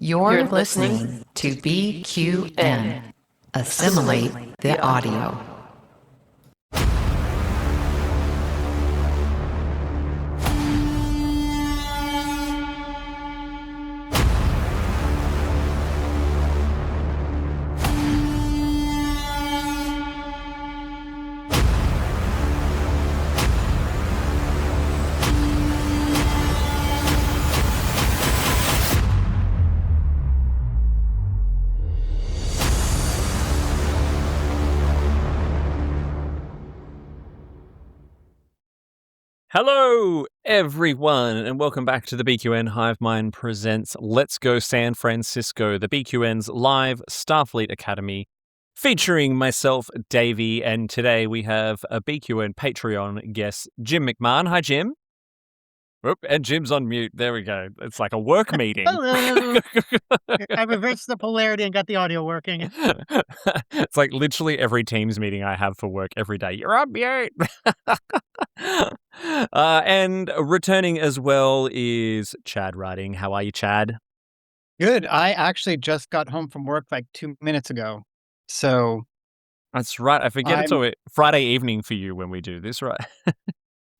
You're listening to BQN. Assimilate the audio. Hello, everyone, and welcome back to the BQN Hive Mind presents Let's Go San Francisco, the BQN's live Starfleet Academy, featuring myself, Davey, and today we have a BQN Patreon guest, Jim McMahon. Hi, Jim. Oop, and Jim's on mute. There we go. It's like a work meeting. Hello. I reversed the polarity and got the audio working. It's like literally every Teams meeting I have for work every day. You're on mute. And returning as well is Chad Writing. How are you, Chad? Good. I actually just got home from work like 2 minutes ago. So That's right. I forget it's always Friday evening for you when we do this, right?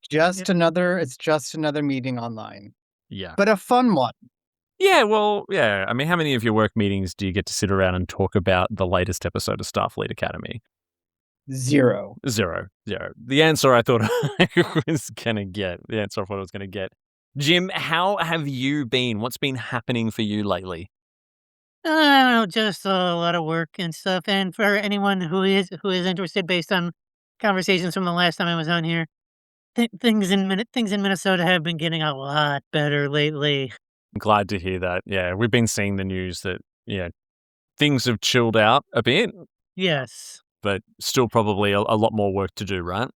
it's just another meeting online, Yeah. but a fun one. Yeah, well, yeah. I mean, how many of your work meetings do you get to sit around and talk about the latest episode of Starfleet Academy? Zero. The answer I thought I was going to get. The answer I thought I was going to get. Jim, how have you been? What's been happening for you lately? Just a lot of work and stuff. And for anyone who is interested, based on conversations from the last time I was on here, things in Minnesota have been getting a lot better lately. I'm glad to hear that. Yeah, we've been seeing the news that things have chilled out a bit. Yes, but still probably a lot more work to do, right?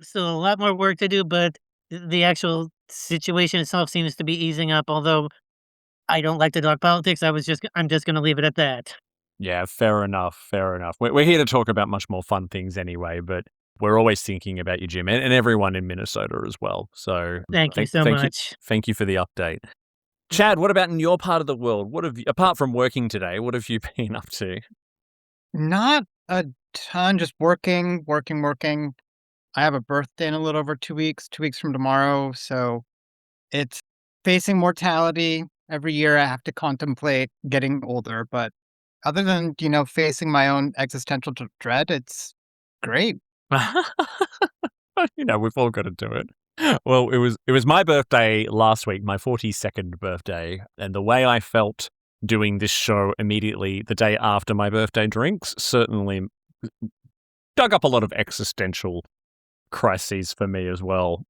still a lot more work to do, but the actual situation itself seems to be easing up. Although I don't like to talk politics, I'm just going to leave it at that. Yeah, fair enough. We're here to talk about much more fun things anyway, but we're always thinking about you, Jim, and everyone in Minnesota as well. So Thank you so much. Thank you for the update. Chad, what about in your part of the world? What have you, apart from working today, what have you been up to? Not a ton, just working. I have a birthday in a little over 2 weeks, 2 weeks from tomorrow. So it's facing mortality. Every year I have to contemplate getting older, but other than, facing my own existential dread, it's great. We've all got to do it. Well, it was my birthday last week, my 42nd birthday, and the way I felt doing this show immediately the day after my birthday drinks certainly dug up a lot of existential crises for me as well.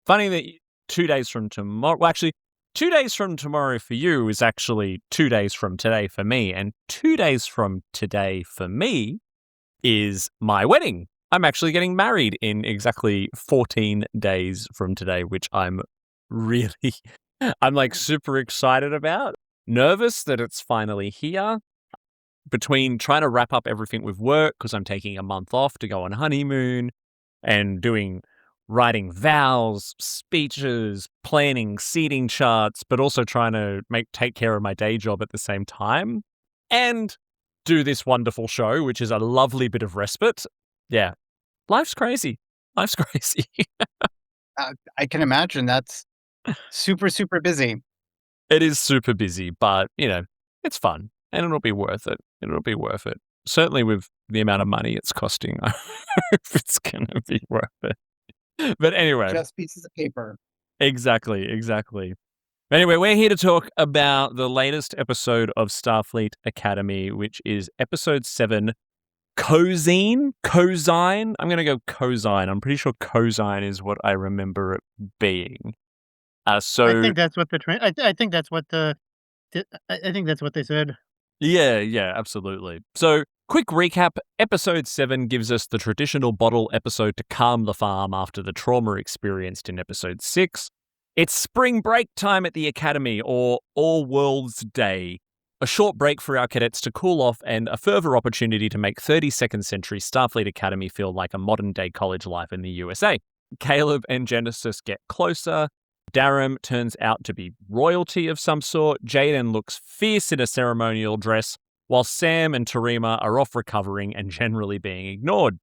Funny that 2 days from tomorrow, well, actually, 2 days from tomorrow for you is actually 2 days from today for me, and 2 days from today for me is my wedding. I'm actually getting married in exactly 14 days from today, which I'm like super excited about. Nervous that it's finally here. Between trying to wrap up everything with work, because I'm taking a month off to go on honeymoon, and writing vows, speeches, planning seating charts, but also trying to take care of my day job at the same time, and do this wonderful show, which is a lovely bit of respite. Yeah, life's crazy. I can imagine that's super, super busy. It is super busy, but, it's fun, and it'll be worth it. Certainly with the amount of money it's costing, I hope it's going to be worth it. But anyway. Just pieces of paper. Exactly. Anyway, we're here to talk about the latest episode of Starfleet Academy, which is episode 7, Cozine? I'm going to go Cozine. I'm pretty sure Cozine is what I remember it being. I think that's what I think that's what they said. Yeah, absolutely. So, quick recap. Episode 7 gives us the traditional bottle episode to calm the farm after the trauma experienced in episode 6. It's spring break time at the Academy, or All Worlds Day. A short break for our cadets to cool off and a further opportunity to make 32nd century Starfleet Academy feel like a modern-day college life in the USA. Caleb and Genesis get closer. Darum turns out to be royalty of some sort. Jaden looks fierce in a ceremonial dress, while Sam and Terima are off recovering and generally being ignored.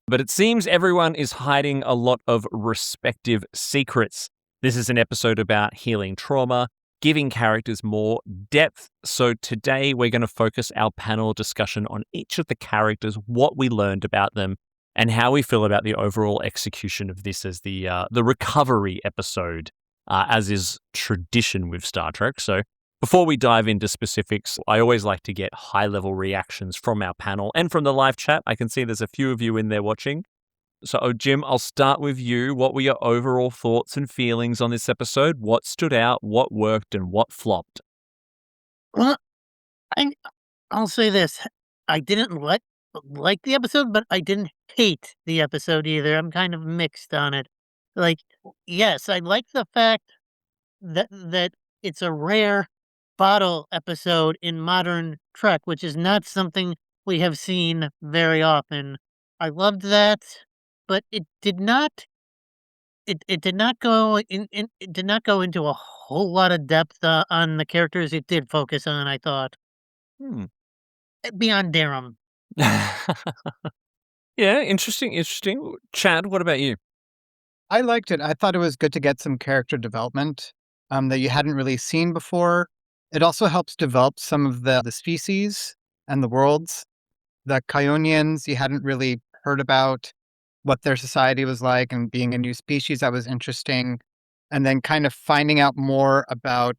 But it seems everyone is hiding a lot of respective secrets. This is an episode about healing trauma, giving characters more depth. So today we're going to focus our panel discussion on each of the characters, what we learned about them, and how we feel about the overall execution of this as the recovery episode, as is tradition with Star Trek. So before we dive into specifics, I always like to get high-level reactions from our panel and from the live chat. I can see there's a few of you in there watching. So, Jim, I'll start with you. What were your overall thoughts and feelings on this episode? What stood out, what worked, and what flopped? Well, I'll say this. I didn't like the episode, but I didn't hate the episode either. I'm kind of mixed on it. Like, yes, I like the fact that it's a rare bottle episode in modern Trek, which is not something we have seen very often. I loved that, but it did not go it did not go into a whole lot of depth on the characters it did focus on, I thought. Hmm. Beyond Darum. Yeah, interesting. Chad, what about you? I liked it. I thought it was good to get some character development that you hadn't really seen before. It also helps develop some of the species and the worlds. The Kyonians, you hadn't really heard about what their society was like, and being a new species, that was interesting. And then kind of finding out more about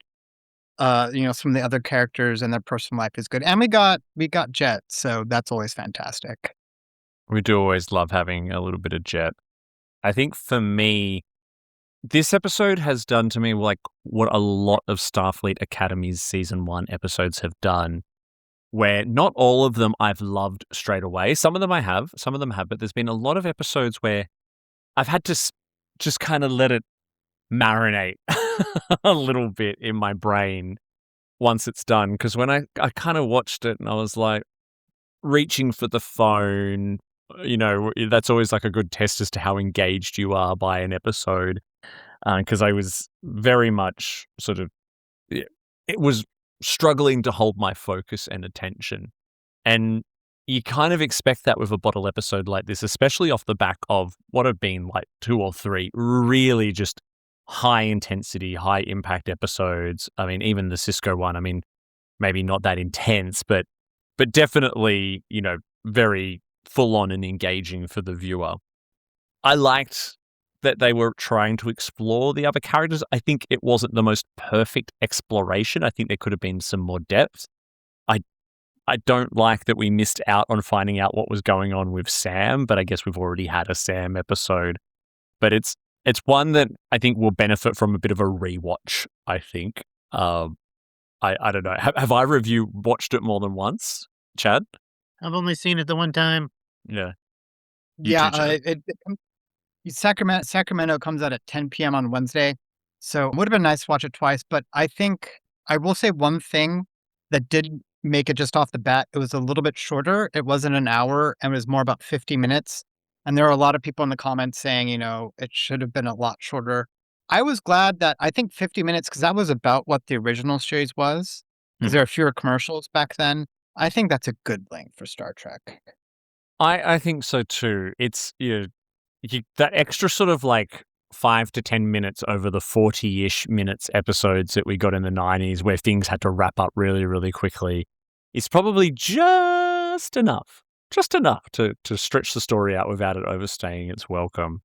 some of the other characters and their personal life is good. And we got Jet, so that's always fantastic. We do always love having a little bit of Jet. I think for me, this episode has done to me like what a lot of Starfleet Academy's season 1 episodes have done, where not all of them I've loved straight away. Some of them have, but there's been a lot of episodes where I've had to just kind of let it marinate a little bit in my brain once it's done. Because when I kind of watched it and I was like reaching for the phone, that's always like a good test as to how engaged you are by an episode. Because I was very much it was struggling to hold my focus and attention. And you kind of expect that with a bottle episode like this, especially off the back of what have been like 2 or 3 really just high intensity, high impact episodes. I mean, even the Cisco one, I mean, maybe not that intense, but definitely, very full on and engaging for the viewer. I liked that they were trying to explore the other characters. I think it wasn't the most perfect exploration. I think there could have been some more depth. I don't like that we missed out on finding out what was going on with Sam, but I guess we've already had a Sam episode. But it's one that I think will benefit from a bit of a rewatch, I think. I don't know. Have either of you watched it more than once, Chad? I've only seen it the one time. Yeah. Yeah, Sacramento comes out at 10 p.m. on Wednesday, so it would have been nice to watch it twice. But I think I will say one thing that did make it just off the bat. It was a little bit shorter. It wasn't an hour, and it was more about 50 minutes. And there are a lot of people in the comments saying, it should have been a lot shorter. I was glad that I think 50 minutes, because that was about what the original series was, because there are fewer commercials back then. I think that's a good length for Star Trek. I think so too. It's that extra sort of like 5 to 10 minutes over the 40-ish minutes episodes that we got in the 90s where things had to wrap up really, really quickly. It's probably just enough to stretch the story out without it overstaying its welcome.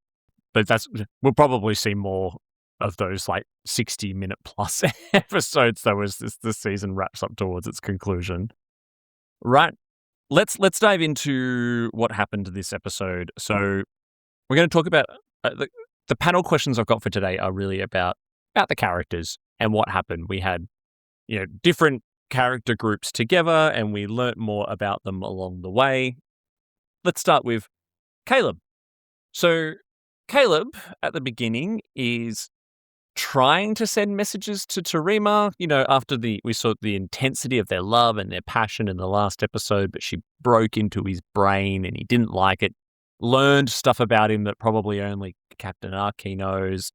But we'll probably see more of those like 60-minute plus episodes though as this season wraps up towards its conclusion. Right. Let's dive into what happened to this episode. So we're going to talk about the panel questions I've got for today are really about the characters and what happened. We had, different character groups together and we learnt more about them along the way. Let's start with Caleb. So Caleb at the beginning is trying to send messages to Terima, after we saw the intensity of their love and their passion in the last episode, but she broke into his brain and he didn't like it. Learned stuff about him that probably only Captain Archie knows.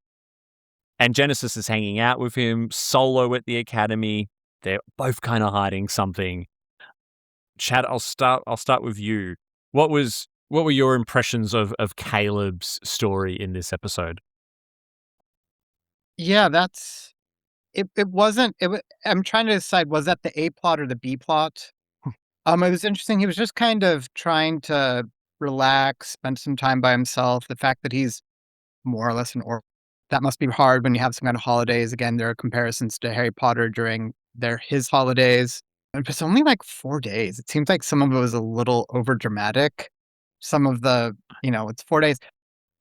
And Genesis is hanging out with him, Solo at the academy. They're both kind of hiding something. Chad, I'll start with you. What were your impressions of Caleb's story in this episode? Yeah, that's it. It wasn't. I'm trying to decide, was that the A plot or the B plot? It was interesting. He was just kind of trying to relax, spend some time by himself. The fact that he's more or less an orc, that must be hard when you have some kind of holidays. Again, there are comparisons to Harry Potter during his holidays. It was only like 4 days. It seems like some of it was a little over dramatic. Some of it's 4 days.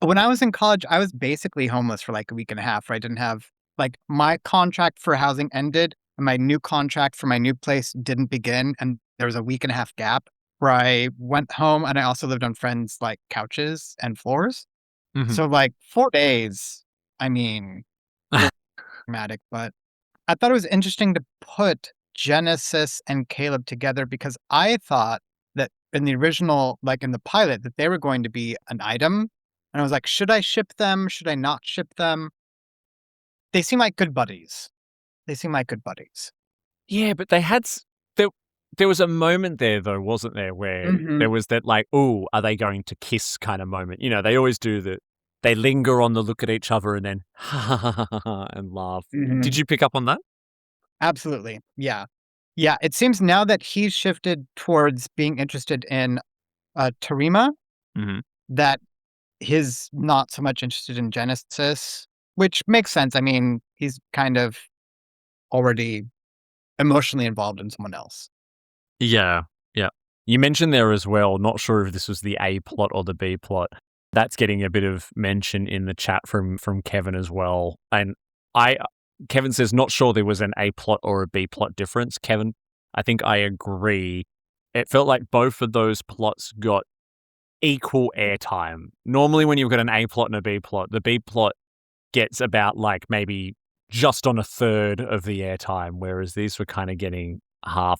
When I was in college, I was basically homeless for like a week and a half. Where I didn't have my contract for housing ended, and my new contract for my new place didn't begin, and there was a week and a half gap where I went home, and I also lived on friends' like couches and floors. Mhm. So 4 days, I mean, dramatic, but I thought it was interesting to put Genesis and Caleb together because I thought that in the original, in the pilot, that they were going to be an item. And I was like, should I ship them? Should I not ship them? They seem like good buddies. Yeah, but they had there was a moment there though, wasn't there, where Mhm. there was that "Ooh, are they going to kiss?" kind of moment. They always do that. They linger on the look at each other and then and laugh. Mhm. Did you pick up on that? Absolutely. Yeah. Yeah. It seems now that he's shifted towards being interested in Tarima, Mhm. that he's not so much interested in Genesis, which makes sense. I mean, he's kind of already emotionally involved in someone else. Yeah, yeah. You mentioned there as well, not sure if this was the A plot or the B plot. That's getting a bit of mention in the chat from Kevin as well. And Kevin says, not sure there was an A plot or a B plot difference. Kevin, I think I agree. It felt like both of those plots got equal airtime. Normally when you've got an A plot and a B plot, the B plot gets about maybe just on a third of the airtime, whereas these were kind of getting half.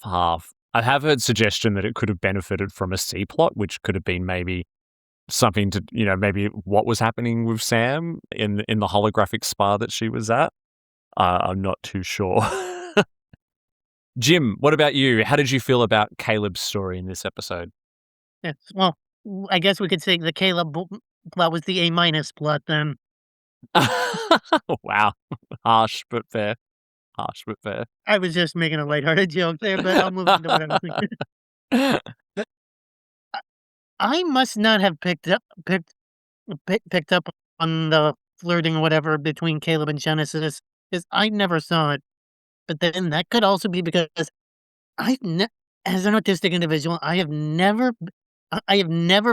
I have heard suggestion that it could have benefited from a C plot, which could have been maybe something to, maybe what was happening with Sam in the holographic spa that she was at. I'm not too sure. Jim, what about you? How did you feel about Caleb's story in this episode? Yes. Well, I guess we could say the Caleb plot was the A- plot then. Wow. Harsh but fair. I was just making a lighthearted joke there, but I'll move on to what I was thinking. I must not have picked up on the flirting or whatever between Caleb and Genesis, because I never saw it. But then that could also be because I've as an autistic individual, I have never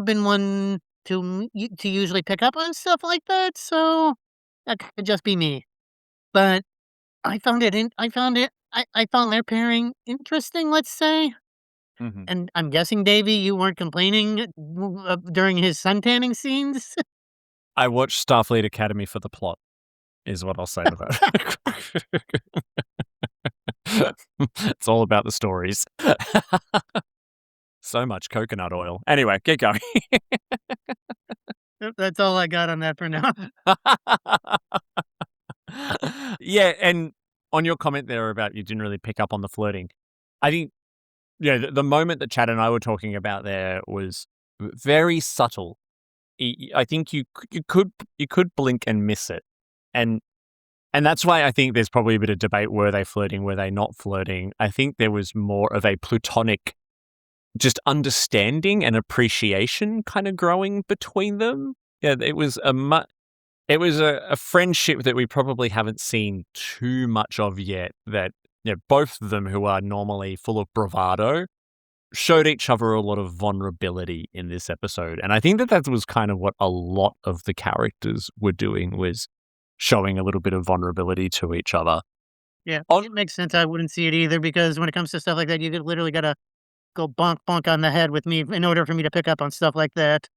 been one to usually pick up on stuff like that. So that could just be me. But I found I found their pairing interesting. Let's say. Mhm. And I'm guessing, Davey, you weren't complaining during his suntanning scenes? I watched Starfleet Academy for the plot, is what I'll say to that. It's all about the stories. So much coconut oil. Anyway, get going. That's all I got on that for now. Yeah, and on your comment there about you didn't really pick up on the flirting, I think, the moment that Chad and I were talking about there was very subtle. I think you could blink and miss it, and that's why I think there's probably a bit of debate: were they flirting, were they not flirting? I think there was more of a platonic, just understanding and appreciation kind of growing between them. Yeah, it was a friendship that we probably haven't seen too much of yet. That both of them, who are normally full of bravado, showed each other a lot of vulnerability in this episode. And I think that was kind of what a lot of the characters were doing, was showing a little bit of vulnerability to each other. Yeah, it makes sense. I wouldn't see it either, because when it comes to stuff like that, you literally gotta go bonk bonk on the head with me in order for me to pick up on stuff like that.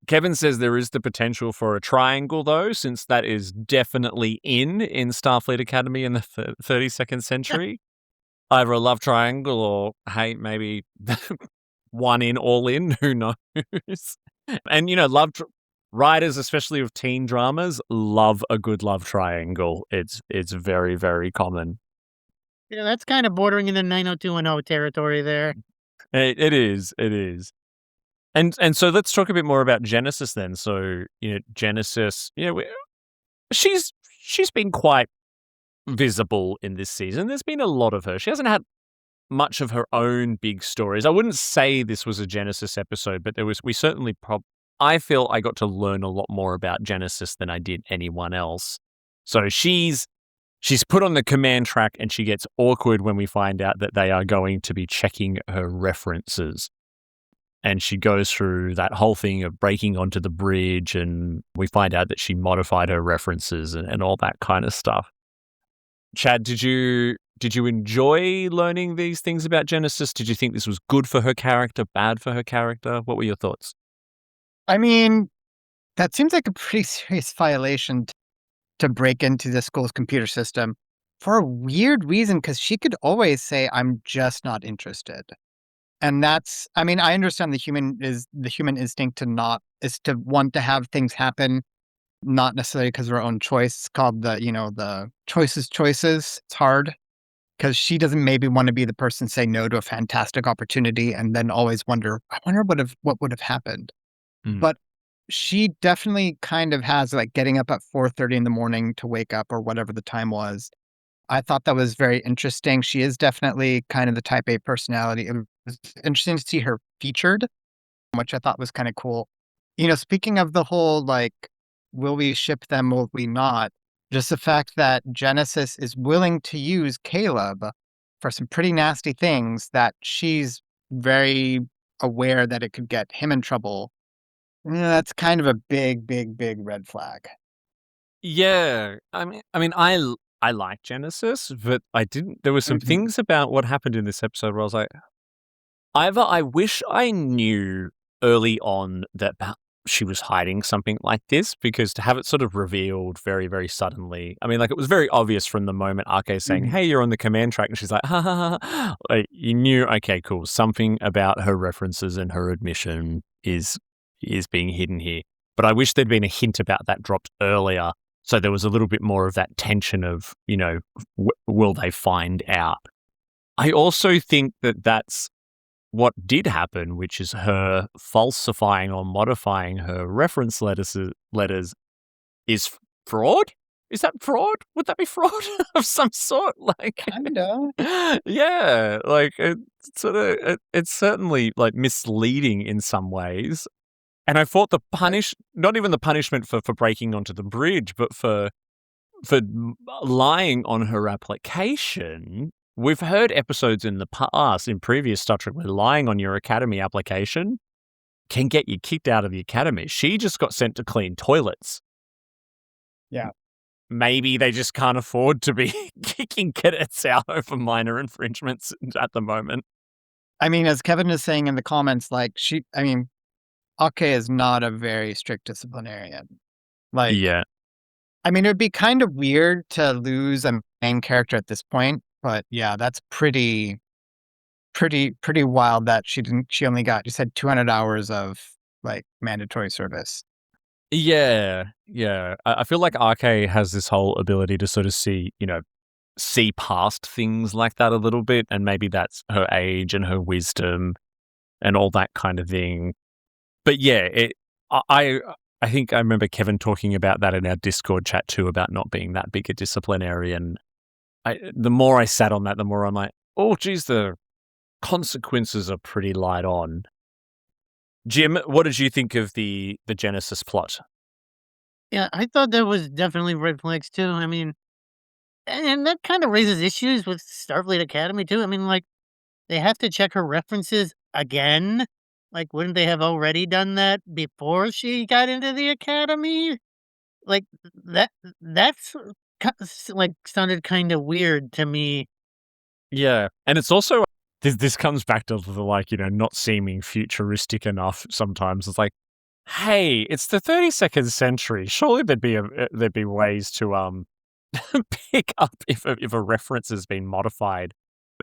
Kevin says there is the potential for a triangle, though, since that is definitely in Starfleet Academy in the 32nd century. Either a love triangle or, hey, maybe one in, all in, who knows? And, writers, especially of teen dramas, love a good love triangle. It's very, very common. Yeah, that's kind of bordering in the 90210 territory there. It is. And so let's talk a bit more about Genesis then. So, Genesis, she's been quite visible in this season. There's been a lot of her. She hasn't had much of her own big stories. I wouldn't say this was a Genesis episode, but we certainly I feel I got to learn a lot more about Genesis than I did anyone else. So she's put on the command track, and she gets awkward when we find out that they are going to be checking her references. And she goes through that whole thing of breaking onto the bridge, and we find out that she modified her references and all that kind of stuff. Chad, did you enjoy learning these things about Genesis? Did you think this was good for her character, bad for her character? What were your thoughts? I mean, that seems like a pretty serious violation to break into the school's computer system for a weird reason, because she could always say, "I'm just not interested." And that's, I mean, I understand the human instinct is to want to have things happen, not necessarily because of her own choice. It's called the choices. It's hard because she doesn't maybe want to be the person say no to a fantastic opportunity and then always wonder, I wonder what would have happened. Mm. But she definitely kind of has like getting up at 4:30 in the morning to wake up or whatever the time was. I thought that was very interesting. She is definitely kind of the type A personality. It was interesting to see her featured, which I thought was kind of cool. Speaking of the whole, like, will we ship them, will we not? Just the fact that Genesis is willing to use Caleb for some pretty nasty things that she's very aware that it could get him in trouble. That's kind of a big, big, big red flag. Yeah, I like Genesis, but I didn't. There were some things about what happened in this episode where I was like, either I wish I knew early on that she was hiding something like this, because to have it sort of revealed very, very suddenly. I mean, like, it was very obvious from the moment Arke saying, "Hey, you're on the command track," and she's like, "Ha ha ha!" Like, you knew, okay, cool. Something about her references and her admission is being hidden here. But I wish there'd been a hint about that dropped earlier, so there was a little bit more of that tension of, will they find out? I also think that that's what did happen, which is her falsifying or modifying her reference letters is fraud. Is that fraud? Would that be fraud of some sort? Like, Kind of. yeah, like it's certainly like misleading in some ways. And I thought not even the punishment for breaking onto the bridge, but for lying on her application. We've heard episodes in the past, in previous Star Trek, where lying on your academy application can get you kicked out of the academy. She just got sent to clean toilets. Yeah. Maybe they just can't afford to be kicking cadets out over minor infringements at the moment. I mean, as Kevin is saying in the comments, like, Ake is not a very strict disciplinarian. Like, Yeah. I mean, it would be kind of weird to lose a main character at this point, but yeah, that's pretty wild that she only got, you said 200 hours of like mandatory service. Yeah. I feel like Arke has this whole ability to sort of see past things like that a little bit, and maybe that's her age and her wisdom and all that kind of thing. But yeah, I think I remember Kevin talking about that in our Discord chat too, about not being that big a disciplinarian. The more I sat on that, the more I'm like, oh, geez, the consequences are pretty light on. Jim, what did you think of the Genesis plot? Yeah, I thought there was definitely red flags too. I mean, and that kind of raises issues with Starfleet Academy too. I mean, like, they have to check her references again. Like, wouldn't they have already done that before she got into the academy? Like, that's like sounded kind of weird to me. Yeah, and it's also this comes back to the, like, not seeming futuristic enough. Sometimes it's like, hey, it's the 32nd century. Surely there'd be ways to pick up if a reference has been modified,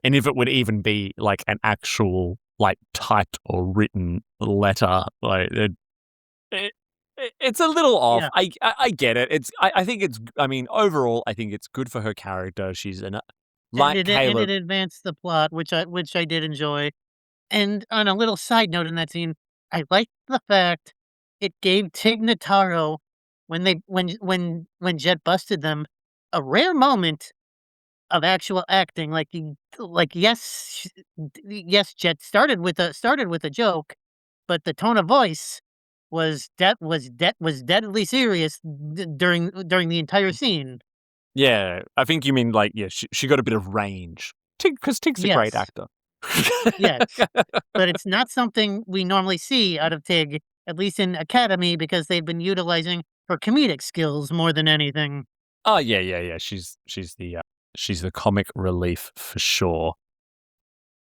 and if it would even be like an actual like typed or written letter. Like, It's a little off. Yeah. I get it. I think it's. I mean, overall, I think it's good for her character. She's And like it Caleb. advanced the plot, which I did enjoy. And on a little side note in that scene, I liked the fact it gave Tig Notaro when Jet busted them a rare moment of actual acting. Yes, Jet started with a joke, but the tone of voice was deadly serious during the entire scene. Yeah, I think you mean like she got a bit of range. Tig, because Tig's a great Yes, actor. yes, but it's not something we normally see out of Tig, at least in Academy, because they've been utilizing her comedic skills more than anything. Oh yeah. She's the comic relief for sure.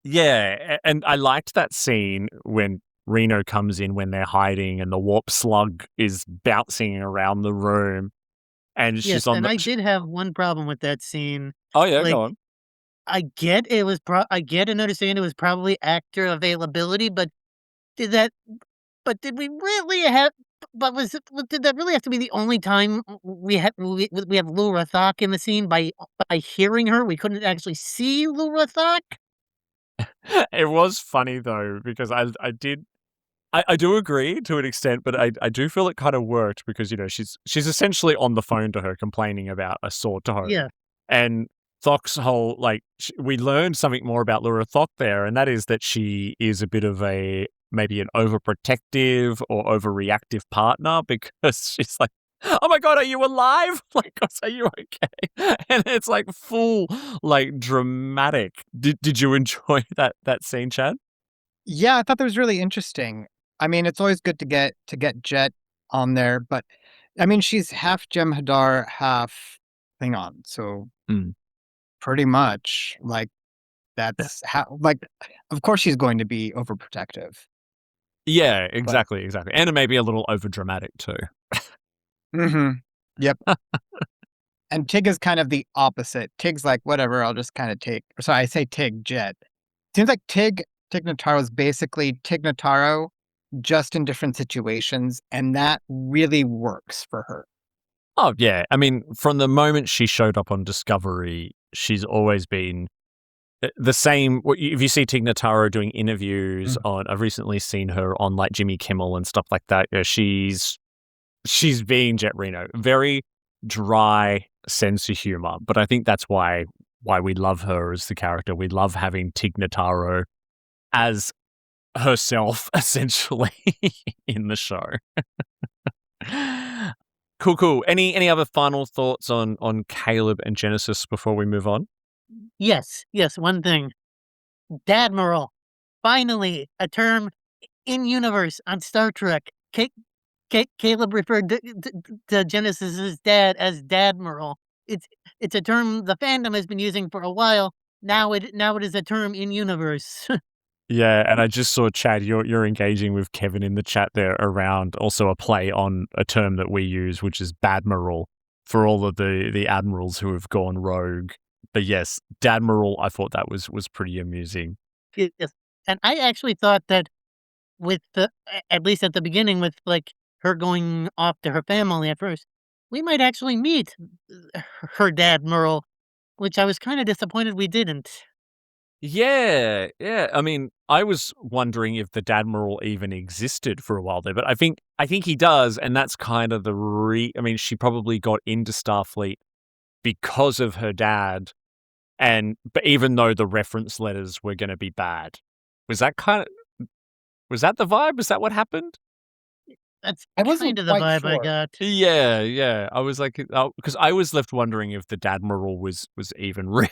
Yeah, and I liked that scene when Reno comes in when they're hiding and the warp slug is bouncing around the room and she's Yes, on and the. I did have one problem with that scene. Oh yeah, Like, go on. I get and understand it was probably actor availability, did that did we really have did that really have to be the only time we have Laura Thok in the scene by hearing her? We couldn't actually see Laura Thok? It was funny though because I do agree to an extent, but I do feel it kind of worked because she's essentially on the phone to her complaining about a sore toe, Yeah. and Thok's whole we learned something more about Laura Thok there, and that is that she is a bit of maybe an overprotective or overreactive partner because she's like, "Oh my god, are you alive? Like, are you okay?" And it's like full dramatic. Did you enjoy that scene, Chad? Yeah, I thought that was really interesting. I mean, it's always good to get Jet on there, but I mean, she's half Jem'Hadar, half Klingon, so Mm. pretty much that's how of course she's going to be overprotective. Yeah, But exactly. And it may be a little overdramatic too. Yep. And Tig is kind of the opposite. Tig's like, whatever, I'll just kind of take. So I say Tig, Jet. Seems like Tig Notaro is basically Tig Notaro, just in different situations, and that really works for her. Oh, yeah. I mean, from the moment she showed up on Discovery, she's always been the same. If you see Tig Notaro doing interviews I've recently seen her on Jimmy Kimmel and stuff like that. Yeah, she's being Jet Reno. Very dry sense of humor, but I think that's why we love her as the character. We love having Tig Notaro as herself, essentially, in the show. Cool. Any other final thoughts on Caleb and Genesis before we move on? Yes, one thing. Dadmiral. Finally, a term in universe on Star Trek. Caleb referred to Genesis's dad as Dadmiral. It's a term the fandom has been using for a while. Now it is a term in universe. Yeah, and I just saw Chad, you're engaging with Kevin in the chat there around also a play on a term that we use, which is Badmiral, for all of the admirals who have gone rogue. But yes, Dadmiral, I thought that was pretty amusing. Yes. And I actually thought that with at least at the beginning, with her going off to her family at first, we might actually meet her dad, Merle, which I was kind of disappointed we didn't. Yeah. I mean, I was wondering if the Dadmiral even existed for a while there, but I think he does, and that's kind of I mean, she probably got into Starfleet because of her dad, but even though the reference letters were going to be bad, was that the vibe? Was that what happened? That's I wasn't kind of the quite vibe I sure. got. Yeah. I was like, because I was left wondering if the Dadmiral was even real.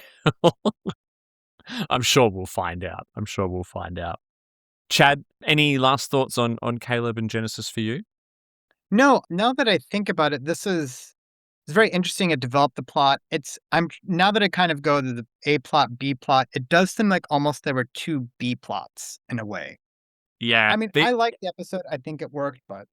I'm sure we'll find out. Chad, any last thoughts on Caleb and Genesis for you? No, now that I think about it, it's very interesting. It developed the plot. Now that I kind of go to the A plot, B plot, it does seem like almost there were two B plots in a way. Yeah. I mean, I liked the episode. I think it worked, but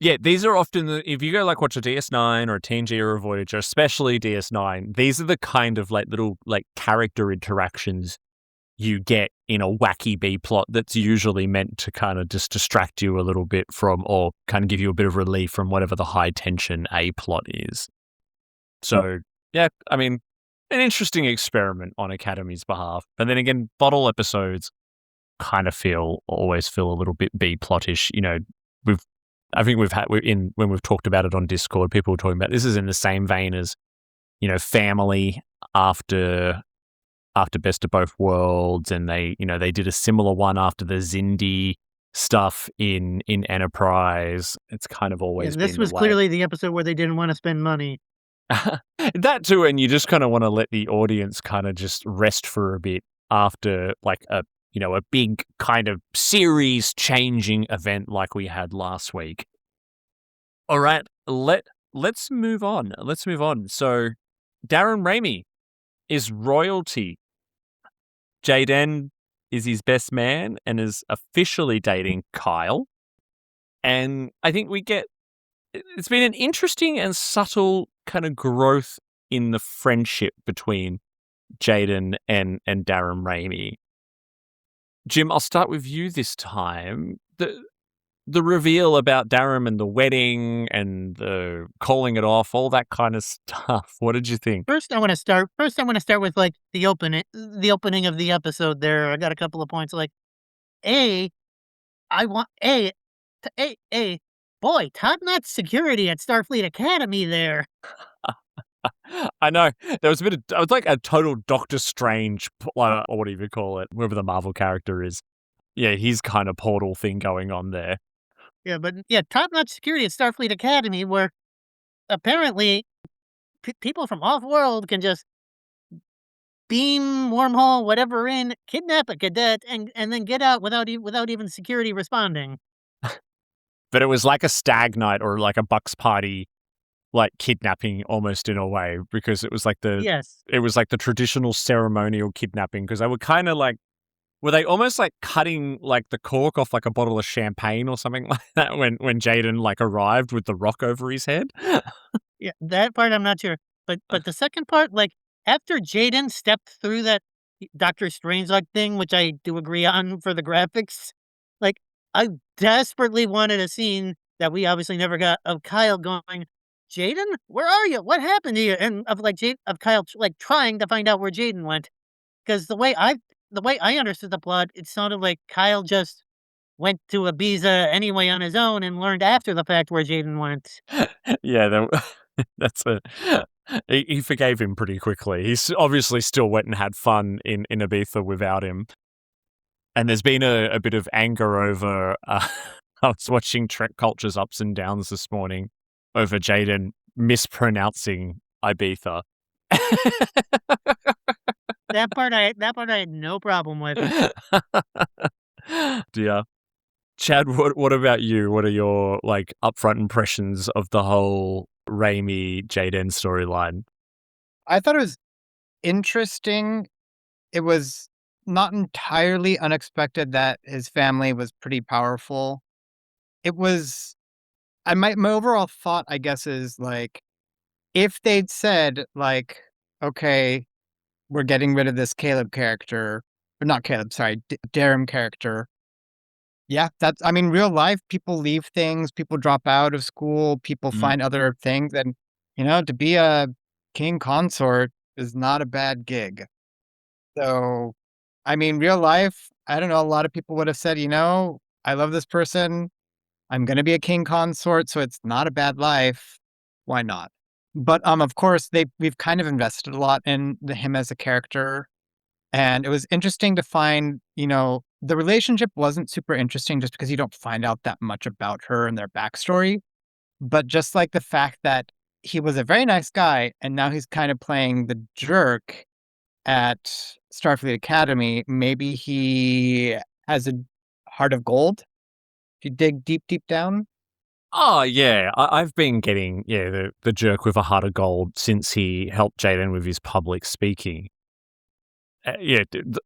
yeah, these are often if you go watch a DS9 or a TNG or a Voyager, especially DS9, these are the kind of little character interactions you get in a wacky B plot that's usually meant to kind of just distract you a little bit from, or kind of give you a bit of relief from whatever the high tension A plot is. So, yeah, I mean, an interesting experiment on Academy's behalf. And then again, bottle episodes kind of always feel a little bit B plottish. You know, when we've talked about it on Discord, people were talking about this is in the same vein as, you know, Family after Best of Both Worlds, and they did a similar one after the Xindi stuff in Enterprise. It's kind of always been this was the way. clearly the episode where they didn't want to spend money. That too, and you just kind of want to let the audience kind of just rest for a bit after like a big kind of series changing event like we had last week. All right, let's move on. So Darren Ramey is royalty. Jaden is his best man and is officially dating Kyle. And I think it's been an interesting and subtle kind of growth in the friendship between Jaden and Darren Ramey. Jim, I'll start with you this time. The reveal about Darren and the wedding and the calling it off, all that kind of stuff. What did you think? First, I want to start with like the opening of the episode. There, I got a couple of points. Like, boy, top-notch security at Starfleet Academy there. I know. There was it was like a total Doctor Strange, or what do you call it, whoever the Marvel character is. Yeah, his kind of portal thing going on there. Yeah, but yeah, top-notch security at Starfleet Academy, where apparently people from off-world can just beam, wormhole, whatever in, kidnap a cadet, and then get out without even security responding. But it was like a stag night or like a Bucks party, like kidnapping almost in a way, because it was like the traditional ceremonial kidnapping, because they were kind of like, were they almost like cutting like the cork off like a bottle of champagne or something like that when Jaden like arrived with the rock over his head? Yeah, that part I'm not sure. But the second part, like after Jaden stepped through that Doctor Strange-like thing, which I do agree on for the graphics, like I desperately wanted a scene that we obviously never got of Kyle going, Jaden, where are you? What happened to you? And of Kyle like trying to find out where Jaden went, because the way I understood the plot, it sounded like Kyle just went to Ibiza anyway on his own and learned after the fact where Jaden went. Yeah, that's it. He forgave him pretty quickly. He's obviously still went and had fun in Ibiza without him. And there's been a bit of anger over, I was watching Trek Culture's Ups and Downs this morning over Jaden mispronouncing Ibiza. That part I had no problem with. Yeah. Chad, what about you? What are your like upfront impressions of the whole Ramey Jaden storyline? I thought it was interesting. It was not entirely unexpected that his family was pretty powerful. It was, my overall thought, I guess, is like, if they'd said like, okay, we're getting rid of this Caleb character, or not Caleb, sorry, Darren character. Yeah, real life, people leave things, people drop out of school, people find other things. And, to be a king consort is not a bad gig. So, real life, I don't know, a lot of people would have said, I love this person. I'm going to be a king consort, so it's not a bad life. Why not? But, of course, we've kind of invested a lot in him as a character. And it was interesting to find, the relationship wasn't super interesting just because you don't find out that much about her and their backstory. But just like the fact that he was a very nice guy and now he's kind of playing the jerk at Starfleet Academy, maybe he has a heart of gold. If you dig deep, deep down. Oh, yeah. I've been getting, the jerk with a heart of gold since he helped Jaden with his public speaking.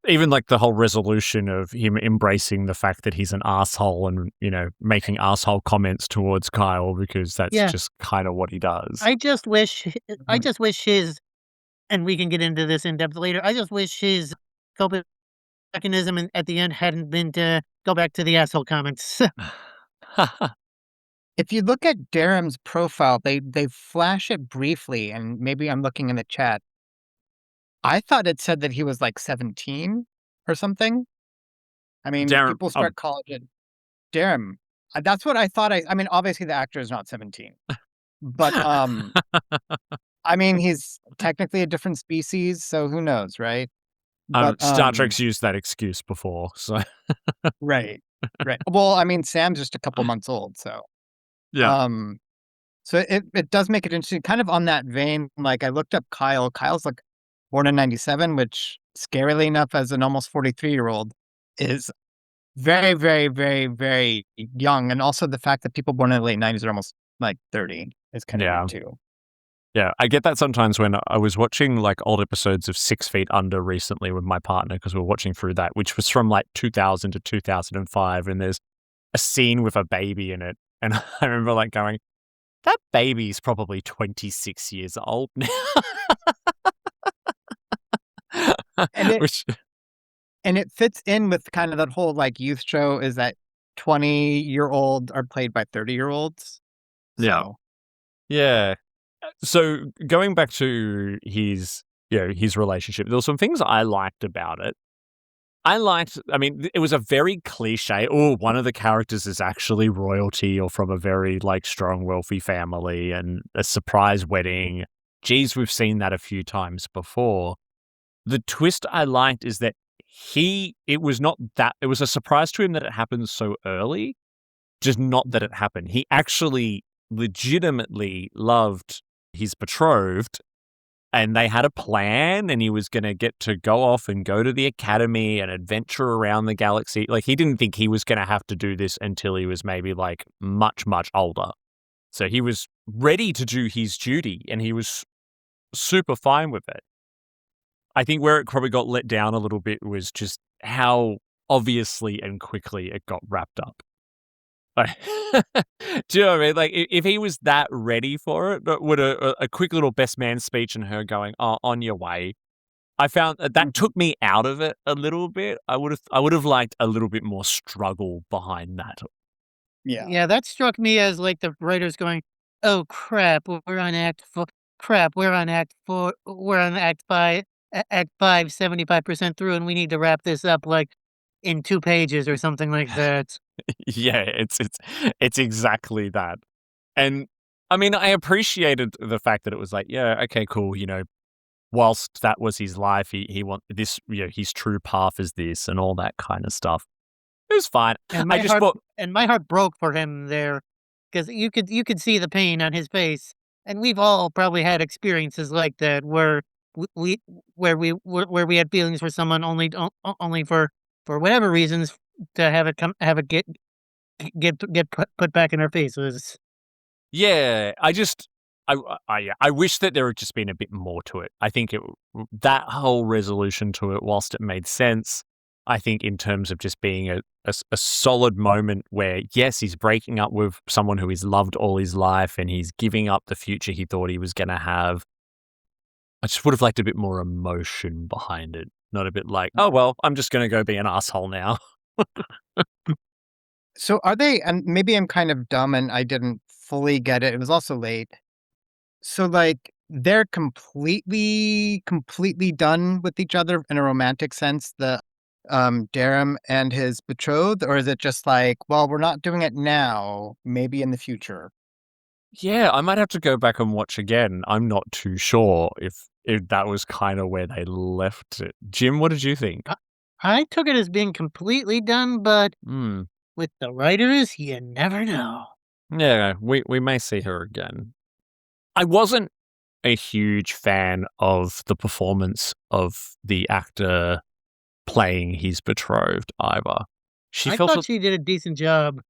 Even like the whole resolution of him embracing the fact that he's an asshole and, making asshole comments towards Kyle, because that's just kind of what he does. I just wish his, and we can get into this in depth later, I just wish his coping mechanism at the end hadn't been to go back to the asshole comments. If you look at Darum's profile, they flash it briefly, and maybe I'm looking in the chat. I thought it said that he was like 17 or something. I mean, Darren, people start college at Darum. That's what I thought. I mean, obviously the actor is not 17, but I mean, he's technically a different species, so who knows, right? But Star Trek's used that excuse before, so right. Well, I mean, Sam's just a couple months old, so yeah. So it does make it interesting. Kind of on that vein, like I looked up Kyle. Kyle's like born in 97, which scarily enough, as an almost 43-year-old, is very, very, very, very young. And also the fact that people born in the late 90s are almost like 30 is kind of Yeah. neat too. Yeah, I get that sometimes when I was watching like old episodes of 6 Feet Under recently with my partner because we were watching through that, which was from like 2000 to 2005, and there's a scene with a baby in it, and I remember like going, "That baby's probably 26 years old now." And it fits in with kind of that whole like youth show is that 20-year-olds are played by 30-year-olds. Yeah. So, Yeah. So going back to his relationship, there were some things I liked about it. I mean, it was a very cliche, one of the characters is actually royalty or from a very like strong, wealthy family and a surprise wedding. Geez, we've seen that a few times before. The twist I liked is that it was a surprise to him that it happened so early, just not that it happened. He actually legitimately loved his betrothed, and they had a plan, and he was going to get to go off and go to the academy and adventure around the galaxy. Like, he didn't think he was going to have to do this until he was maybe like much, much older. So he was ready to do his duty, and he was super fine with it. I think where it probably got let down a little bit was just how obviously and quickly it got wrapped up. Like, do you know what I mean? Like, if he was that ready for it, would a quick little best man speech and her going, "Oh, on your way," I found that took me out of it a little bit. I would have liked a little bit more struggle behind that. yeah. That struck me as like the writers going, "Oh crap, we're on act 4. Crap, we're on act 4. We're on act 5. Act 5, 75% through, and we need to wrap this up like in 2 pages or something like that." Yeah, it's exactly that. And I mean, I appreciated the fact that it was like, yeah, okay, cool. Whilst that was his life, he want this, his true path is this, and all that kind of stuff. It was fine. And I just thought, my heart broke for him there, because you could see the pain on his face, and we've all probably had experiences like that where we had feelings for someone only for whatever reasons to have it get put back in our faces. yeah, I wish that there had just been a bit more to it. I think that whole resolution to it, whilst it made sense, I think in terms of just being a solid moment where, yes, he's breaking up with someone who he's loved all his life and he's giving up the future he thought he was going to have. I just would have liked a bit more emotion behind it. Not a bit like, oh, well, I'm just going to go be an asshole now. So are they, and maybe I'm kind of dumb and I didn't fully get it. It was also late. So like they're completely done with each other in a romantic sense, the Darum and his betrothed, or is it just like, well, we're not doing it now, maybe in the future? Yeah, I might have to go back and watch again. I'm not too sure if that was kind of where they left it. Jim, what did you think? I took it as being completely done, but with the writers, you never know. Yeah, we may see her again. I wasn't a huge fan of the performance of the actor playing his betrothed either. I thought she did a decent job.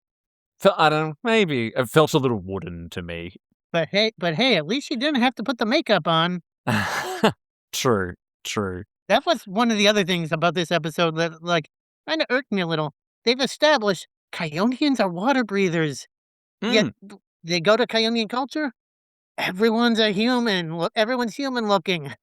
I don't know, maybe it felt a little wooden to me. But hey, at least she didn't have to put the makeup on. True. That was one of the other things about this episode that, like, kind of irked me a little. They've established Kyonians are water breathers. Yet they go to Kyonian culture, everyone's a human. Everyone's human looking.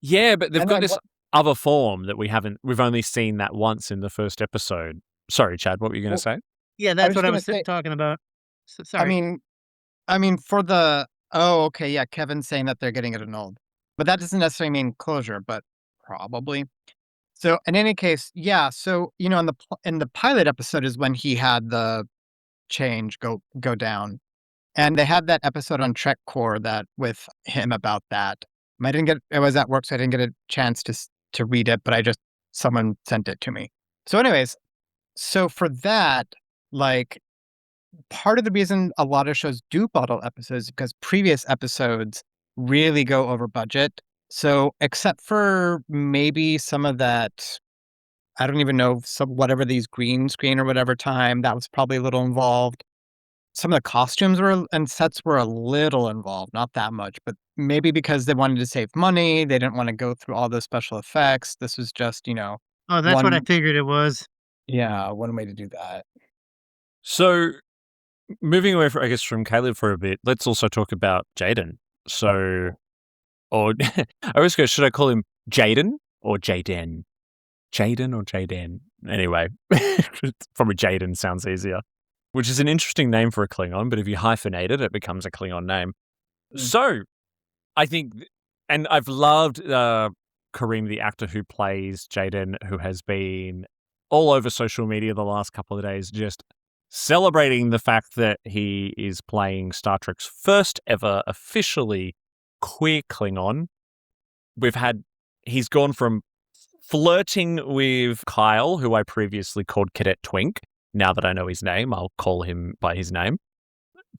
Yeah, but they've got this other form that we've only seen that once in the first episode. Sorry, Chad, what were you going to say? Yeah, I that's was what I gonna was say, talking about. So, I sorry. mean, for the okay, yeah, Kevin's saying that they're getting it annulled, but that doesn't necessarily mean closure, but probably. So in any case, yeah. So in the pilot episode is when he had the change go down, and they had that episode on Trek Core that with him about that. I didn't get it was at work, so I didn't get a chance to read it, but someone sent it to me. So, anyways, so for that, like part of the reason a lot of shows do bottle episodes is because previous episodes really go over budget. So, except for maybe some of that, I don't even know, some whatever these green screen or whatever time, that was probably a little involved. Some of the costumes and sets were a little involved, not that much, but maybe because they wanted to save money, they didn't want to go through all those special effects. This was just, Oh, that's what I one figured it was. one way to do that. So, moving away, I guess, from Caleb for a bit, let's also talk about Jaden. So, or I always go, should I call him Jaden or Jaden? Jaden or Jaden? Anyway, probably Jaden sounds easier, which is an interesting name for a Klingon, but if you hyphenate it, it becomes a Klingon name. Mm. So, I think, and I've loved Kareem, the actor who plays Jaden, who has been all over social media the last couple of days, just celebrating the fact that he is playing Star Trek's first ever officially queer Klingon. He's gone from flirting with Kyle, who I previously called Cadet Twink. Now that I know his name, I'll call him by his name.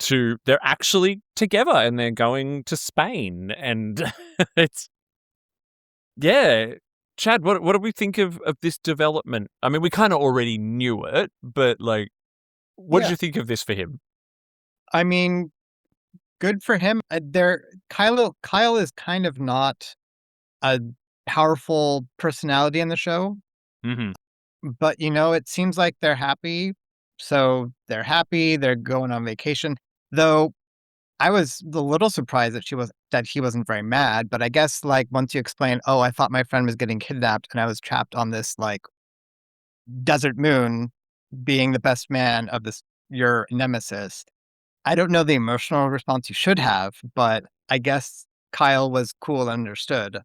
To they're actually together and they're going to Spain, and it's Chad, what do we think of this development? I mean, we kind of already knew it, but like, what did you think of this for him? I mean, good for him. Kyle is kind of not a powerful personality in the show, Mm-hmm. but it seems like they're happy. So they're happy. They're going on vacation. Though I was a little surprised that he wasn't very mad. But I guess like once you explain, oh, I thought my friend was getting kidnapped and I was trapped on this like desert moon, being the best man of your nemesis. I don't know the emotional response you should have, but I guess Kyle was cool and understood.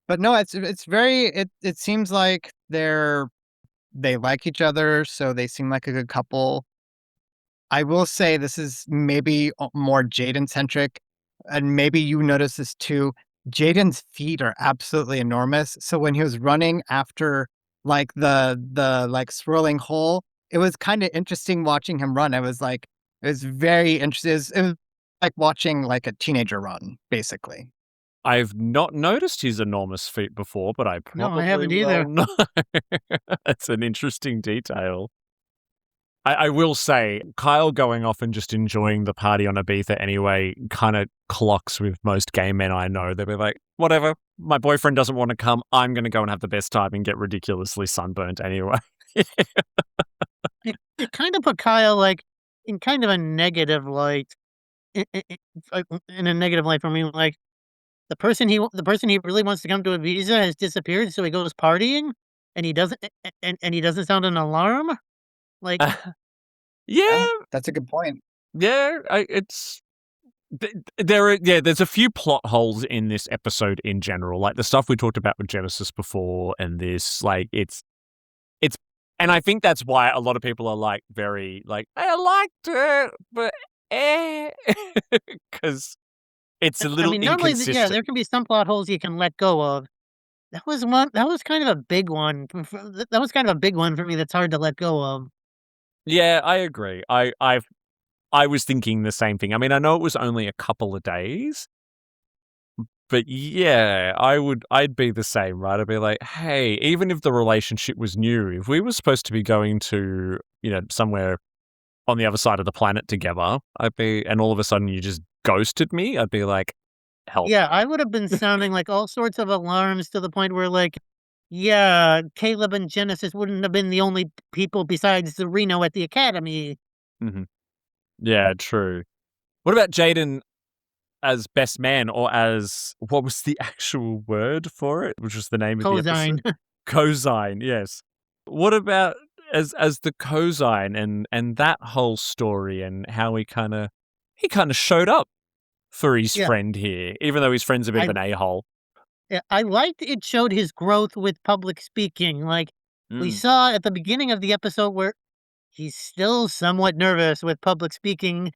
But no, it's very it seems like they like each other, so they seem like a good couple. I will say this is maybe more Jaden centric, and maybe you notice this too. Jaden's feet are absolutely enormous. So when he was running after like the like swirling hole, it was kind of interesting watching him run. It was very interesting. It was like watching like a teenager run, basically. I've not noticed his enormous feet before, but I No, I probably haven't will either. know. That's an interesting detail. I will say, Kyle going off and just enjoying the party on Ibiza anyway kind of clocks with most gay men I know. They'll be like, whatever, my boyfriend doesn't want to come. I'm going to go and have the best time and get ridiculously sunburnt anyway. It kind of put Kyle like in kind of a negative light. In a negative light for me, like the person he really wants to come to Ibiza has disappeared, so he goes partying, and he doesn't sound an alarm. Like, Yeah, That's a good point. it's there's a few plot holes in this episode in general, like the stuff we talked about with Genesis before, and this like it's, and I think that's why a lot of people are like very like I liked it, but because it's a I little mean, normally, inconsistent. there can be some plot holes you can let go of. That was one. That was kind of a big one. That was kind of a big one for me. That's hard to let go of. Yeah, I agree. I was thinking the same thing. I mean, I know it was only a couple of days, but yeah, I'd be the same, right? I'd be like, hey, even if the relationship was new, if we were supposed to be going to, somewhere on the other side of the planet together, and all of a sudden you just ghosted me, I'd be like, help. Yeah, I would have been sounding like all sorts of alarms to the point where, like, yeah, Caleb and Genesis wouldn't have been the only people besides the Reno at the academy. Hmm. Yeah, true. What about Jaden? as best man, or as, what was the actual word for it, which was the name of the Cosine. episode? Cosine, yes. What about as the cosine and that whole story, and how he kind of showed up for his Yeah. friend here, even though his friend's a bit of an a-hole. Yeah, I liked it showed his growth with public speaking. Like, we Mm. saw at the beginning of the episode where he's still somewhat nervous with public speaking,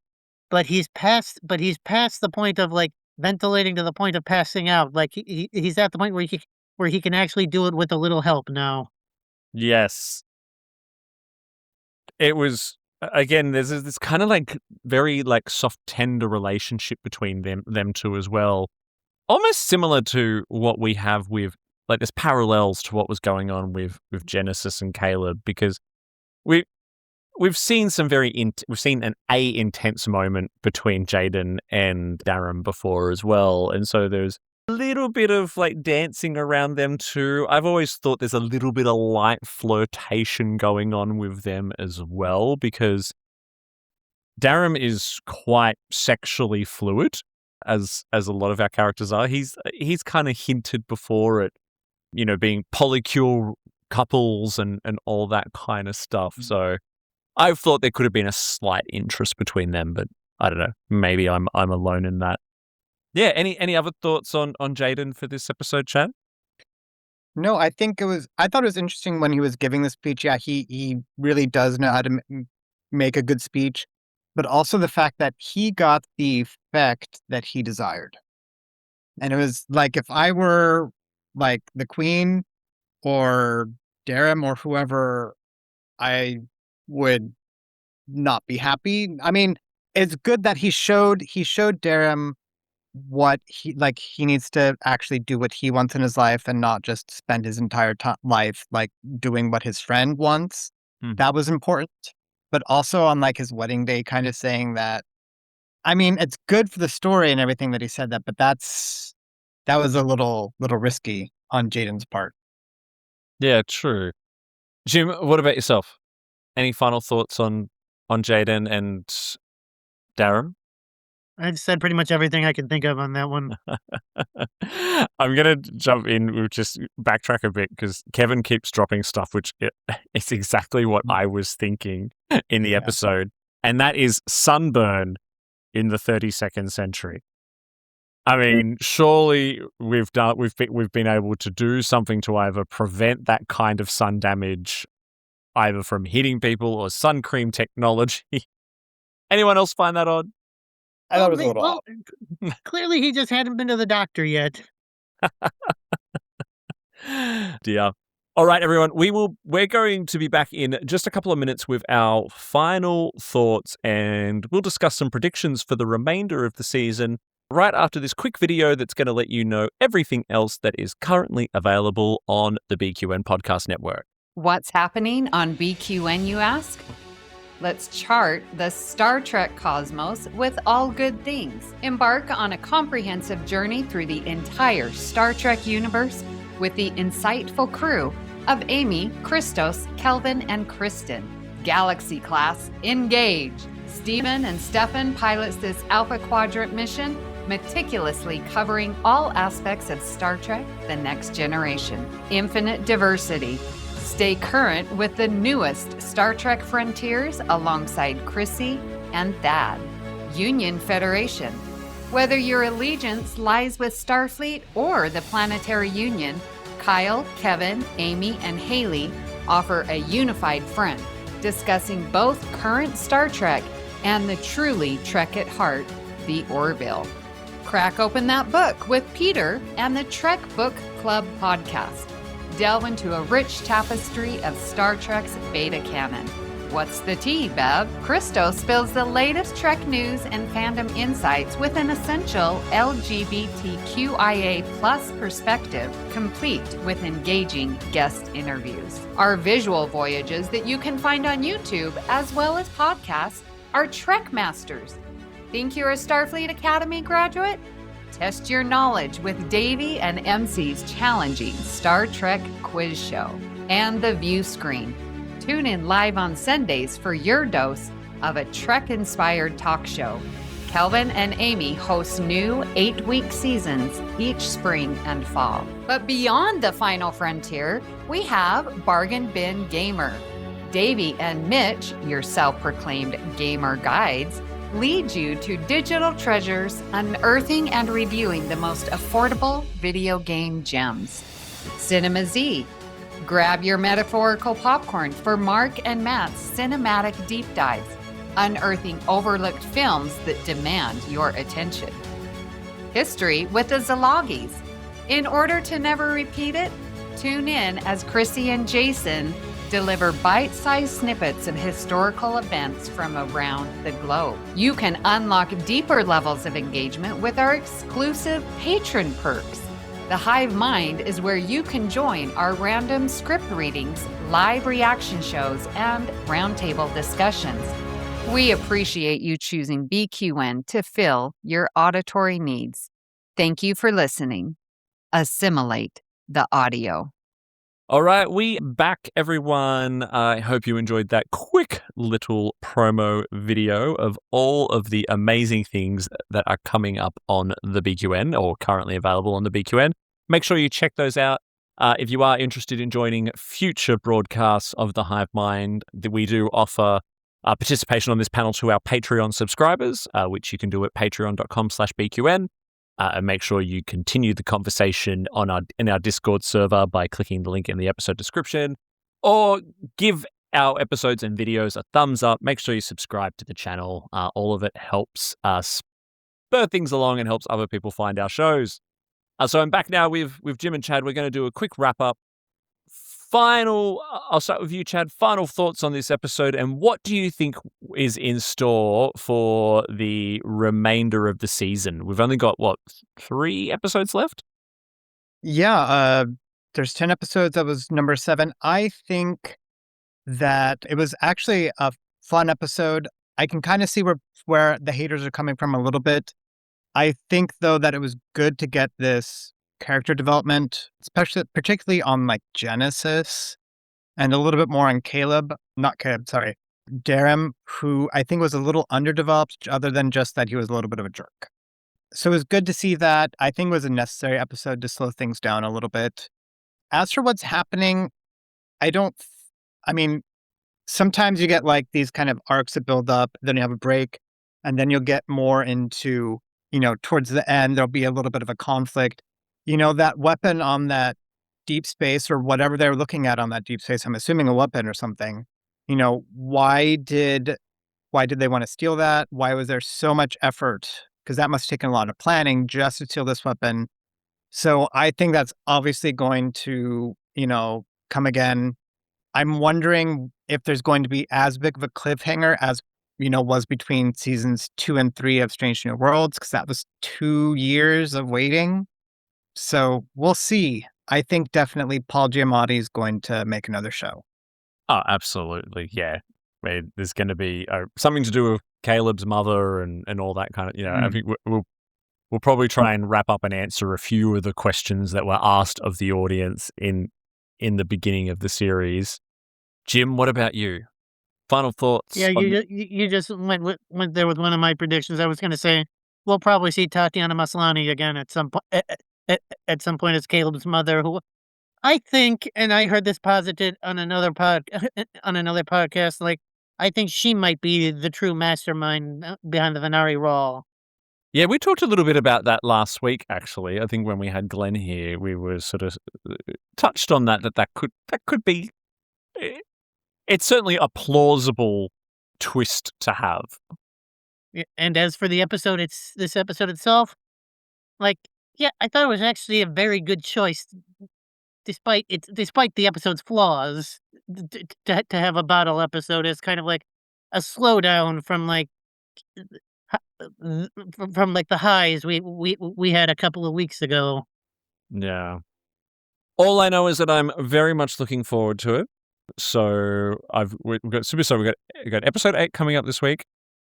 but he's past the point of, like, ventilating to the point of passing out. Like, he's at the point where he can actually do it with a little help now. Yes. It was, again, there's this kind of like very like soft, tender relationship between them two as well. Almost similar to what we have with, like, there's parallels to what was going on with Genesis and Caleb, because we've seen some we've seen an intense moment between Jaden and Darren before as well, and so there's a little bit of like dancing around them too. I've always thought there's a little bit of light flirtation going on with them as well, because Darren is quite sexually fluid, as a lot of our characters are. He's kind of hinted before at, being polycule couples and all that kind of stuff. So I've thought there could have been a slight interest between them, but I don't know. Maybe I'm alone in that. Yeah. Any other thoughts on Jaden for this episode, Chad? No, I thought it was interesting when he was giving the speech. Yeah, he really does know how to make a good speech, but also the fact that he got the effect that he desired. And it was like, if I were like the Queen or Darren or whoever, I would not be happy. I mean, it's good that he showed Darren what he needs to actually do what he wants in his life, and not just spend his entire life like doing what his friend wants. That was important. But also on like his wedding day, kind of saying that, I mean, it's good for the story and everything that he said that, but that was a little risky on Jaden's part. Yeah, true. Jim, what about yourself? Any final thoughts on Jaden and Darren? I've said pretty much everything I can think of on that one. I'm going to jump in. We'll just backtrack a bit, because Kevin keeps dropping stuff, which it's exactly what I was thinking in the episode. And that is sunburn in the 32nd century. I mean, surely we've been able to do something to either prevent that kind of sun damage, either from hitting people or sun cream technology. Anyone else find that odd? I thought it was a little odd. Clearly he just hadn't been to the doctor yet. Dear. All right, everyone, we're going to be back in just a couple of minutes with our final thoughts, and we'll discuss some predictions for the remainder of the season right after this quick video that's going to let you know everything else that is currently available on the BQN Podcast Network. What's happening on BQN, you ask? Let's chart the Star Trek cosmos with all good things. Embark on a comprehensive journey through the entire Star Trek universe with the insightful crew of Amy, Christos, Kelvin, and Kristen. Galaxy class, engage! Stephen and Stefan pilots this Alpha Quadrant mission, meticulously covering all aspects of Star Trek: The Next Generation. Infinite diversity. Stay current with the newest Star Trek Frontiers alongside Chrissy and Thad. Union Federation. Whether your allegiance lies with Starfleet or the Planetary Union, Kyle, Kevin, Amy, and Haley offer a unified front, discussing both current Star Trek and the truly Trek at heart, the Orville. Crack open that book with Peter and the Trek Book Club podcast. Delve into a rich tapestry of Star Trek's beta canon. What's the tea, Bev? Christo spills the latest Trek news and fandom insights with an essential LGBTQIA+ perspective, complete with engaging guest interviews. Our visual voyages that you can find on YouTube as well as podcasts are Trek Masters. Think you're a Starfleet Academy graduate? Test your knowledge with Davey and MC's challenging Star Trek quiz show. And the View Screen. Tune in live on Sundays for your dose of a Trek-inspired talk show. Kelvin and Amy host new 8-week seasons each spring and fall. But beyond the final frontier, we have Bargain Bin Gamer. Davey and Mitch, your self-proclaimed gamer guides, lead you to digital treasures, unearthing and reviewing the most affordable video game gems. Cinema Z. Grab your metaphorical popcorn for Mark and Matt's cinematic deep dives, unearthing overlooked films that demand your attention. History with the Szilagys. In order to never repeat it, tune in as Chrissy and Jason deliver bite-sized snippets of historical events from around the globe. You can unlock deeper levels of engagement with our exclusive patron perks. The Hive Mind is where you can join our random script readings, live reaction shows, and roundtable discussions. We appreciate you choosing BQN to fill your auditory needs. Thank you for listening. Assimilate the audio. All right, we back, everyone. I hope you enjoyed that quick little promo video of all of the amazing things that are coming up on the BQN or currently available on the BQN. Make sure you check those out. If you are interested in joining future broadcasts of the Hive Mind, we do offer participation on this panel to our Patreon subscribers, which you can do at patreon.com/BQN. And make sure you continue the conversation in our Discord server by clicking the link in the episode description, or give our episodes and videos a thumbs up. Make sure you subscribe to the channel. All of it helps us spur things along and helps other people find our shows. So I'm back now with Jim and Chad. We're going to do a quick wrap up. I'll start with you, Chad. Final thoughts on this episode, and what do you think is in store for the remainder of the season? We've only got, 3 episodes left? Yeah, there's 10 episodes. That was number 7. I think that it was actually a fun episode. I can kind of see where the haters are coming from a little bit. I think, though, that it was good to get this character development, particularly on Genesis, and a little bit more on Darem, who I think was a little underdeveloped, other than just that he was a little bit of a jerk. So it was good to see that. I think it was a necessary episode to slow things down a little bit. As for what's happening, sometimes you get these kind of arcs that build up, then you have a break, and then you'll get more into, towards the end, there'll be a little bit of a conflict. That weapon on that deep space, or whatever they're looking at on that deep space, I'm assuming a weapon or something. Why did they want to steal that? Why was there so much effort? Because that must have taken a lot of planning just to steal this weapon. So I think that's obviously going to, come again. I'm wondering if there's going to be as big of a cliffhanger as, was between seasons 2 and 3 of Strange New Worlds, because that was 2 years of waiting. So we'll see. I think definitely Paul Giamatti is going to make another show. Oh, absolutely. Yeah. There's going to be something to do with Caleb's mother and all that kind of, I think we'll probably try and wrap up and answer a few of the questions that were asked of the audience in the beginning of the series. Jim, what about you? Final thoughts? Yeah, you just went there with one of my predictions. I was going to say we'll probably see Tatiana Maslany again at some point. At some point as Caleb's mother, who I think, and I heard this posited on another podcast, I think she might be the true mastermind behind the Venari role. Yeah, we talked a little bit about that last week, actually. I think when we had Glenn here, we were sort of touched on that could be. It's certainly a plausible twist to have. And as for this episode itself, yeah, I thought it was actually a very good choice, despite the episode's flaws, to have a bottle episode as kind of a slowdown from the highs we had a couple of weeks ago. Yeah. All I know is that I'm very much looking forward to it. So we've got episode 8 coming up this week.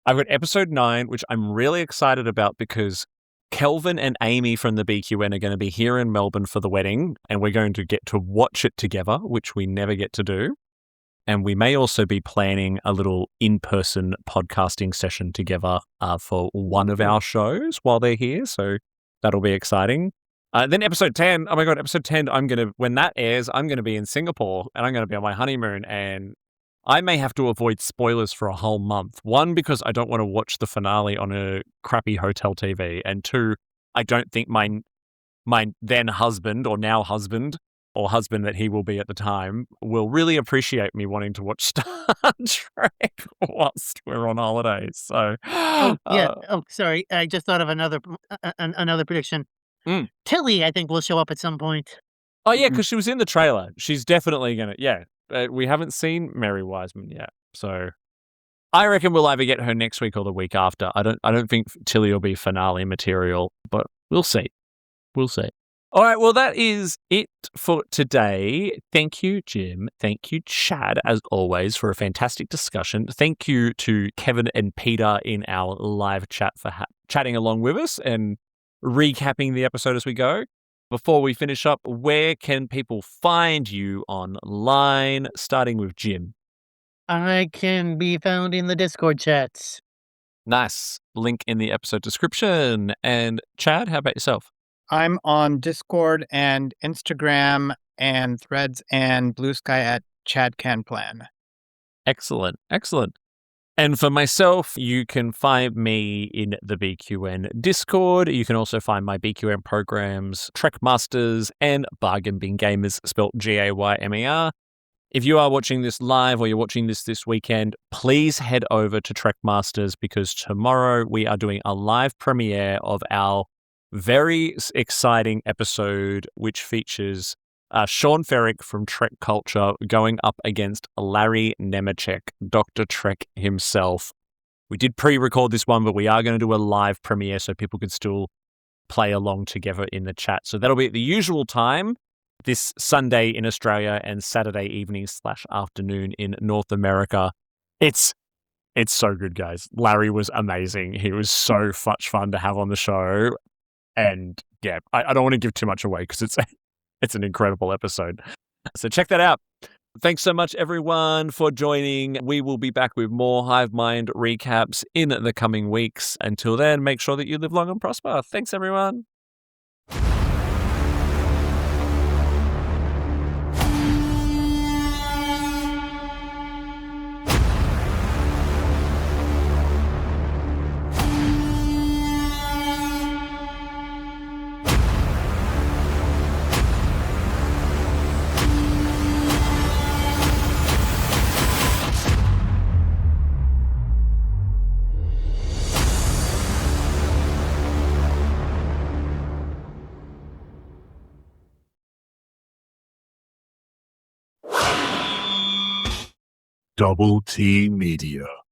I've got episode 9, which I'm really excited about because Kelvin and Amy from the BQN are going to be here in Melbourne for the wedding, and we're going to get to watch it together, which we never get to do. And we may also be planning a little in-person podcasting session together for one of our shows while they're here. So that'll be exciting. Then episode 10, oh my God, episode 10, when that airs, I'm going to be in Singapore and I'm going to be on my honeymoon, and I may have to avoid spoilers for a whole month. One, because I don't want to watch the finale on a crappy hotel TV. And two, I don't think my then husband or now husband or husband that he will be at the time will really appreciate me wanting to watch Star Trek whilst we're on holidays. So, Oh, yeah. Sorry. I just thought of another prediction. Tilly, I think, will show up at some point. Oh, yeah, because she was in the trailer. She's definitely going to, yeah. We haven't seen Mary Wiseman yet. So I reckon we'll either get her next week or the week after. I don't think Tilly will be finale material, but we'll see. We'll see. All right, well, that is it for today. Thank you, Jim. Thank you, Chad, as always, for a fantastic discussion. Thank you to Kevin and Peter in our live chat for chatting along with us and recapping the episode as we go. Before we finish up, where can people find you online, starting with Jim? I can be found in the Discord chats. Nice. Link in the episode description. And Chad, how about yourself? I'm on Discord and Instagram and Threads and Blue Sky at Chad Can Plan. Excellent. Excellent. And for myself, you can find me in the BQN Discord. You can also find my BQN programs, Trek Masters and Bargain Bin Gamers, spelled Gaymer. If you are watching this live or you're watching this weekend, please head over to Trek Masters, because tomorrow we are doing a live premiere of our very exciting episode, which features Sean Ferrick from Trek Culture going up against Larry Nemeczek, Dr. Trek himself. We did pre-record this one, but we are going to do a live premiere so people can still play along together in the chat. So that'll be at the usual time this Sunday in Australia and Saturday evening / afternoon in North America. It's so good, guys. Larry was amazing. He was so much fun to have on the show. And yeah, I don't want to give too much away because it's an incredible episode. So check that out. Thanks so much, everyone, for joining. We will be back with more Hive Mind recaps in the coming weeks. Until then, make sure that you live long and prosper. Thanks, everyone. Double T Media.